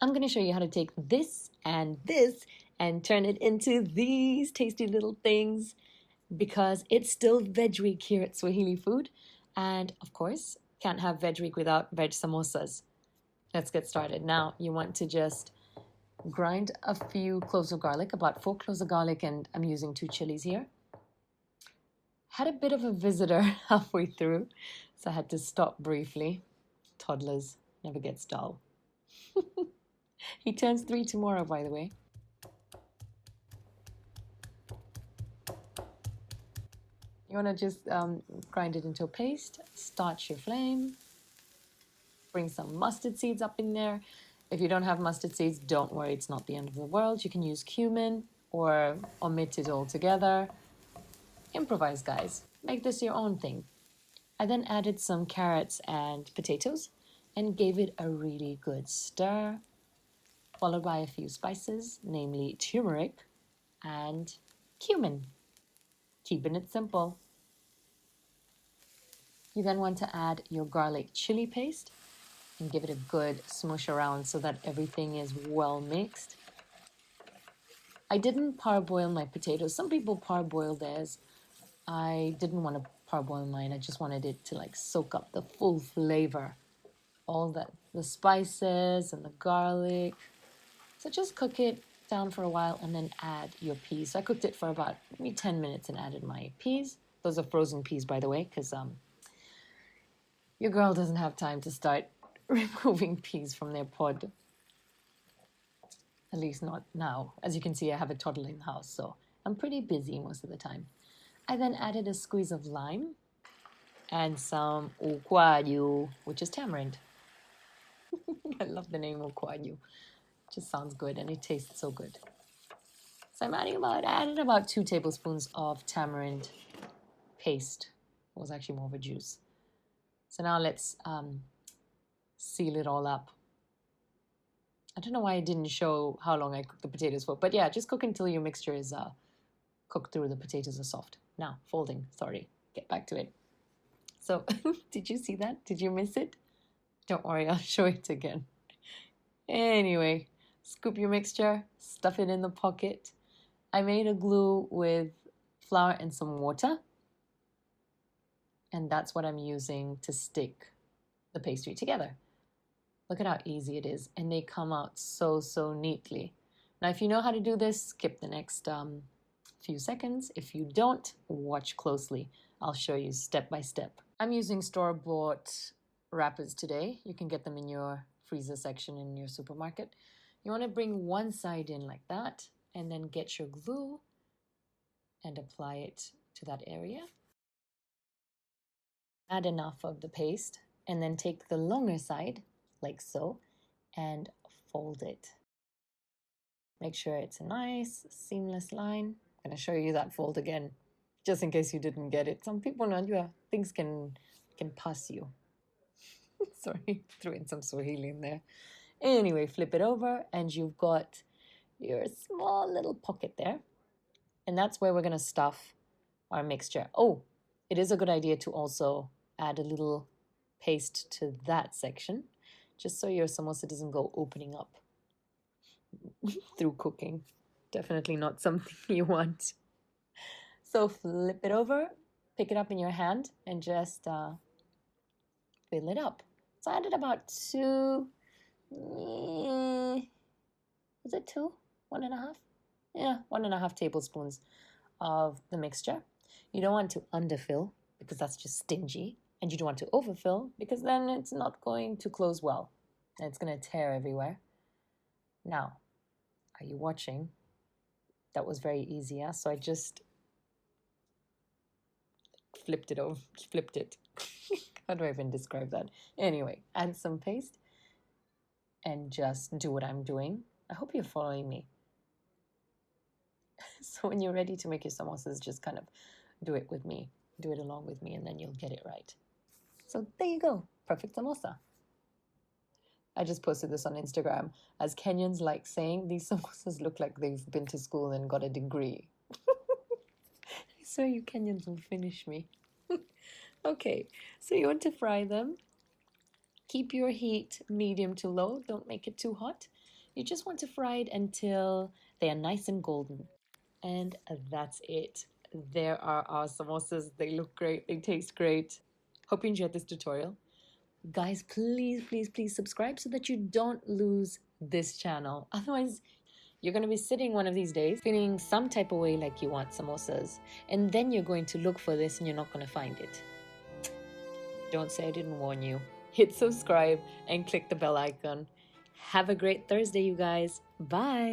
I'm going to show you how to take this and turn it into these tasty little things because it's still veg week here at Swahili Food. And of course, can't have veg week without veg samosas. Let's get started. Now, you want to just grind a few cloves of garlic, about 4 cloves of garlic, and I'm using 2 chilies here. Had a bit of a visitor halfway through, so I had to stop briefly. Toddlers never gets dull. He turns 3 tomorrow, by the way. You want to just grind it into a paste, start your flame, bring some mustard seeds up in there. If you don't have mustard seeds, don't worry, it's not the end of the world. You can use cumin or omit it altogether. Improvise, guys. Make this your own thing. I then added some carrots and potatoes and gave it a really good stir, followed by a few spices, namely turmeric and cumin. Keeping it simple. You then want to add your garlic chili paste and give it a good smoosh around so that everything is well mixed. I didn't parboil my potatoes. Some people parboil theirs. I didn't want to parboil mine. I just wanted it to like soak up the full flavor. All that, the spices and the garlic. So just cook it down for a while and then add your peas. So I cooked it for about maybe 10 minutes and added my peas. Those are frozen peas, by the way, because your girl doesn't have time to start removing peas from their pod. At least not now. As you can see, I have a toddler in the house, so I'm pretty busy most of the time. I then added a squeeze of lime and some ukwaju, which is tamarind. I love the name ukwaju. Just sounds good and it tastes so good. So I added about 2 tablespoons of tamarind paste. It was actually more of a juice. So now let's seal it all up. I don't know why I didn't show how long I cooked the potatoes for, but yeah, just cook until your mixture is cooked through, the potatoes are soft. Now, folding, sorry, get back to it. So, did you see that? Did you miss it? Don't worry, I'll show it again. Anyway, scoop your mixture, stuff it in the pocket. I made a glue with flour and some water. And that's what I'm using to stick the pastry together. Look at how easy it is. And they come out so neatly. Now, if you know how to do this, skip the next few seconds. If you don't, watch closely. I'll show you step by step. I'm using store-bought wrappers today. You can get them in your freezer section in your supermarket. You want to bring one side in like that and then get your glue and apply it to that area. Add enough of the paste and then take the longer side like so and fold it. Make sure it's a nice seamless line. I'm going to show you that fold again just in case you didn't get it. Some people know things can pass you. Sorry, threw in some Swahili in there. Anyway, flip it over and you've got your small little pocket there. And that's where we're going to stuff our mixture. Oh, it is a good idea to also add a little paste to that section, just so your samosa doesn't go opening up through cooking. Definitely not something you want. So flip it over, pick it up in your hand, and just fill it up. So I added about 2, was it 2? 1.5? Yeah, 1.5 tablespoons of the mixture. You don't want to underfill because that's just stingy. And you don't want to overfill because then it's not going to close well. And it's going to tear everywhere. Now, are you watching? That was very easy, yeah? So I just flipped it over, flipped it. How do I even describe that? Anyway, add some paste and just do what I'm doing. I hope you're following me. So when you're ready to make your samosas, just kind of do it with me. Do it along with me and then you'll get it right. So there you go. Perfect samosa. I just posted this on Instagram. As Kenyans like saying, these samosas look like they've been to school and got a degree. I swear you Kenyans will finish me. Okay, so you want to fry them. Keep your heat medium to low. Don't make it too hot. You just want to fry it until they are nice and golden. And that's it. There are our samosas. They look great. They taste great. Hope you enjoyed this tutorial. Guys, please, please, please subscribe so that you don't lose this channel. Otherwise, you're going to be sitting one of these days feeling some type of way like you want samosas. And then you're going to look for this and you're not going to find it. Don't say I didn't warn you. Hit subscribe and click the bell icon. Have a great Thursday, you guys. Bye.